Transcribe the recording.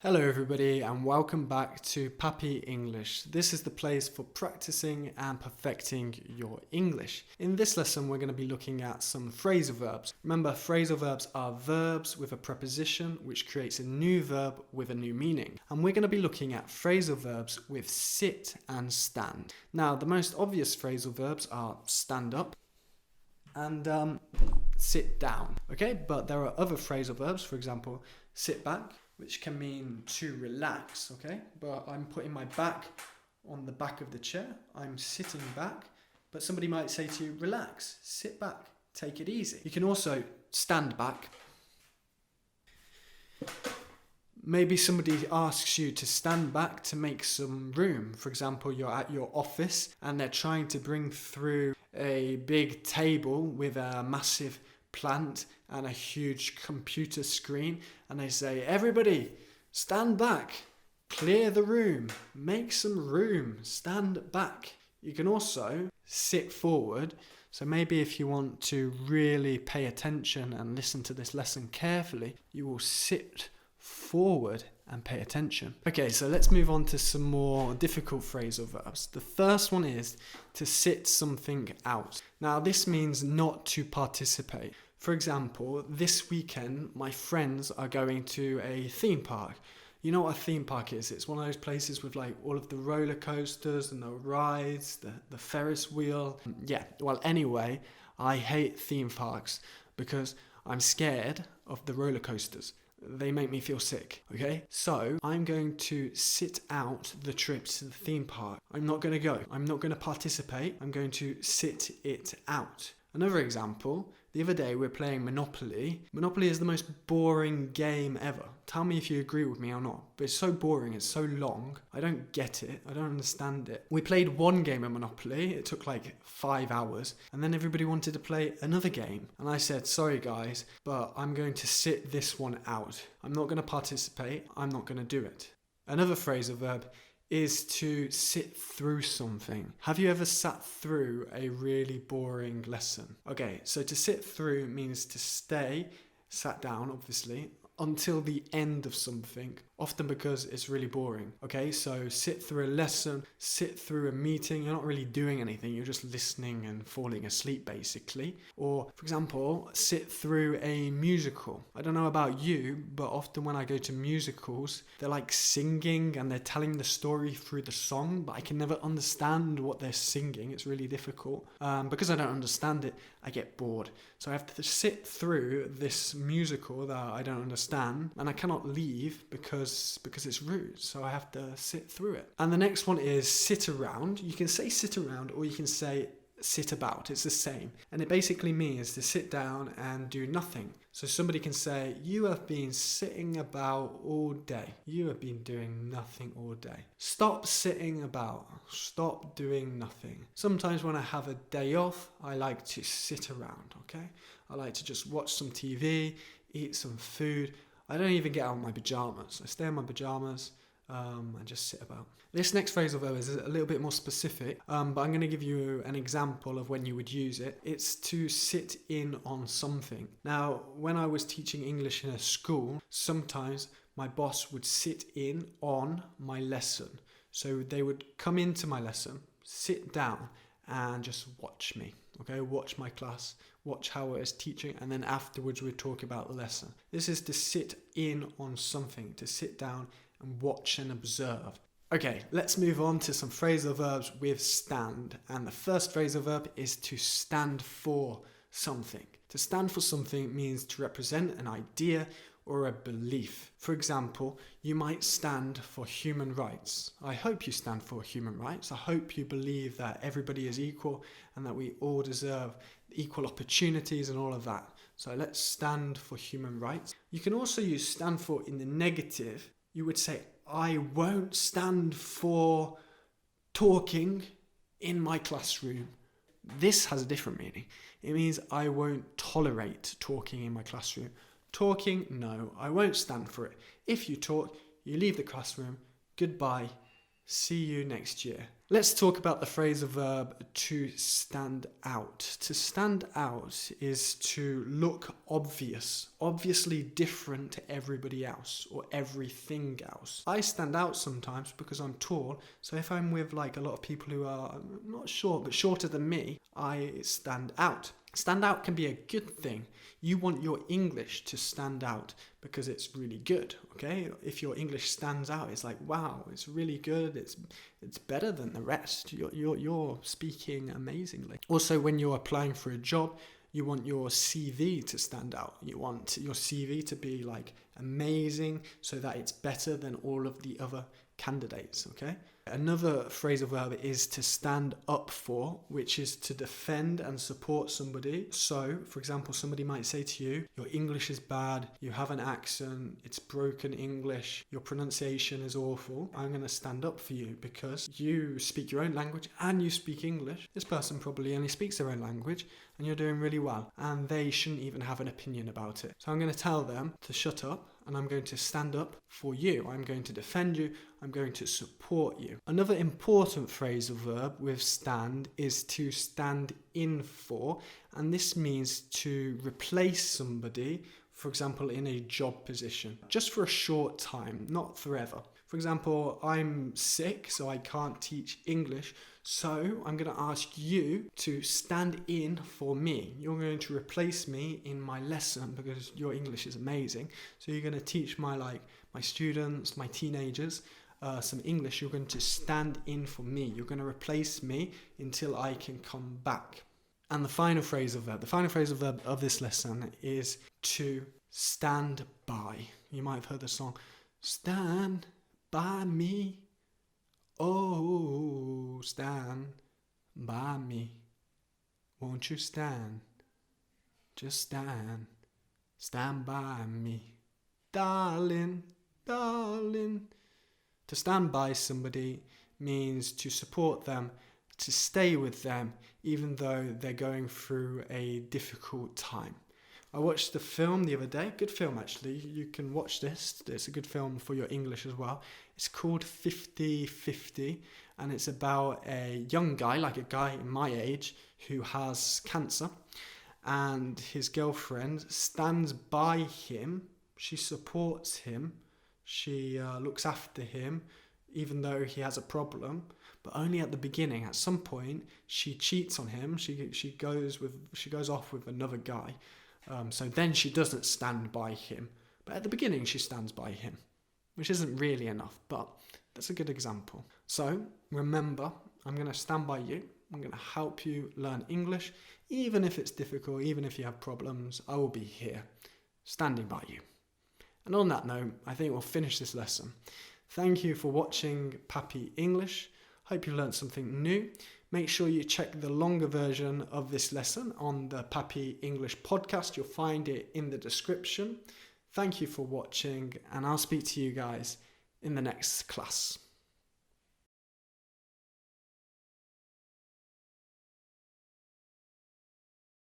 Hello everybody and welcome back to PAPI English. This is the place for practicing and perfecting your English. In this lesson we're going to be looking at some phrasal verbs. Remember, phrasal verbs are verbs with a preposition which creates a new verb with a new meaning. And we're going to be looking at phrasal verbs with sit and stand. Now the most obvious phrasal verbs are stand up and sit down. Okay, but there are other phrasal verbs, for example, sit back, which can mean to relax, okay? But I'm putting my back on the back of the chair. I'm sitting back, but somebody might say to you, relax, sit back, take it easy. You can also stand back. Maybe somebody asks you to stand back to make some room. For example, you're at your office and they're trying to bring through a big table with a massive plant and a huge computer screen, and they say, everybody stand back, clear the room, make some room, stand back. You can also sit forward. So maybe if you want to really pay attention and listen to this lesson carefully, you will sit forward and pay attention. Okay, so let's move on to some more difficult phrasal verbs. The first one is to sit something out. Now this means not to participate. For example, this weekend my friends are going to a theme park. You know what a theme park is? It's one of those places with like all of the roller coasters and the rides, the Ferris wheel. Anyway, I hate theme parks because I'm scared of the roller coasters. They make me feel sick, okay? So I'm going to sit out the trip to the theme park. I'm not going to go. I'm not going to participate. I'm going to sit it out. Another example, the other day we're playing Monopoly. Monopoly is the most boring game ever. Tell me if you agree with me or not. But it's so boring, it's so long. I don't get it, I don't understand it. We played one game of Monopoly, it took like 5 hours, and then everybody wanted to play another game. And I said, sorry guys, but I'm going to sit this one out. I'm not going to participate, I'm not going to do it. Another phrasal verb is to sit through something. Have you ever sat through a really boring lesson? Okay, so to sit through means to stay, sat down obviously, until the end of something, often because it's really boring. Okay, so sit through a lesson, sit through a meeting, you're not really doing anything, you're just listening and falling asleep basically. Or, for example, sit through a musical. I don't know about you, but often when I go to musicals, they're like singing and they're telling the story through the song, but I can never understand what they're singing. It's really difficult. Because I don't understand it, I get bored. So I have to sit through this musical that I don't understand, and I cannot leave because it's rude, so I have to sit through it. And the next one is sit around. You can say sit around or you can say sit about. It's the same, and it basically means to sit down and do nothing. So somebody can say, you have been sitting about all day. You have been doing nothing all day. Stop sitting about. Stop doing nothing. Sometimes when I have a day off, I like to sit around, okay? I like to just watch some TV, eat some food. I don't even get out of my pajamas. I stay in my pajamas and just sit about. This next phrasal verb is a little bit more specific, but I'm going to give you an example of when you would use it. It's to sit in on something. Now, when I was teaching English in a school, sometimes my boss would sit in on my lesson. So they would come into my lesson, sit down and just watch me. Okay, watch my class, watch how I was teaching, and then afterwards we'd talk about the lesson. This is to sit in on something, to sit down and watch and observe. Okay, let's move on to some phrasal verbs with stand. And the first phrasal verb is to stand for something. To stand for something means to represent an idea or a belief. For example, you might stand for human rights. I hope you stand for human rights. I hope you believe that everybody is equal and that we all deserve equal opportunities and all of that. So let's stand for human rights. You can also use stand for in the negative. You would say, I won't stand for talking in my classroom. This has a different meaning. It means I won't tolerate talking in my classroom. Talking, no, I won't stand for it. If you talk, you leave the classroom. Goodbye. See you next year. Let's talk about the phrasal verb to stand out. To stand out is to look obvious, obviously different to everybody else or everything else. I stand out sometimes because I'm tall, so if I'm with like a lot of people who are not short but shorter than me, I stand out. Stand out can be a good thing. You want your English to stand out because it's really good, okay? If your English stands out, it's like, wow, it's really good. It's better than the rest. You're speaking amazingly. Also, when you're applying for a job, you want your CV to stand out. You want your CV to be like amazing so that it's better than all of the other candidates, okay? Another phrasal verb is to stand up for, which is to defend and support somebody. So, for example, somebody might say to you, your English is bad, you have an accent, it's broken English, your pronunciation is awful. I'm going to stand up for you because you speak your own language and you speak English. This person probably only speaks their own language and you're doing really well, and they shouldn't even have an opinion about it. So I'm going to tell them to shut up, and I'm going to stand up for you. I'm going to defend you. I'm going to support you. Another important phrasal verb with stand is to stand in for, and this means to replace somebody, for example, in a job position, just for a short time, not forever. For example, I'm sick, so I can't teach English, so I'm going to ask you to stand in for me. You're going to replace me in my lesson because your English is amazing. So you're going to teach my students, my teenagers, some English. You're going to stand in for me. You're going to replace me until I can come back. And the final phrasal verb of this lesson is to stand by. You might have heard the song, Stand by me. Oh, stand by me. Won't you stand? Just stand. Stand by me. Darling, darling. To stand by somebody means to support them, to stay with them, even though they're going through a difficult time. I watched the film the other day. Good film, actually. You can watch this. It's a good film for your English as well. It's called 50-50, and it's about a young guy, like a guy in my age, who has cancer, and his girlfriend stands by him. She supports him. She looks after him, even though he has a problem, but only at the beginning. At some point, she cheats on him. She goes off with another guy. So then she doesn't stand by him. But at the beginning, she stands by him, which isn't really enough, but that's a good example. So remember, I'm going to stand by you. I'm going to help you learn English. Even if it's difficult, even if you have problems, I will be here, standing by you. And on that note, I think we'll finish this lesson. Thank you for watching PAPI English. Hope you learned something new. Make sure you check the longer version of this lesson on the PAPI English Podcast. You'll find it in the description. Thank you for watching, and I'll speak to you guys in the next class.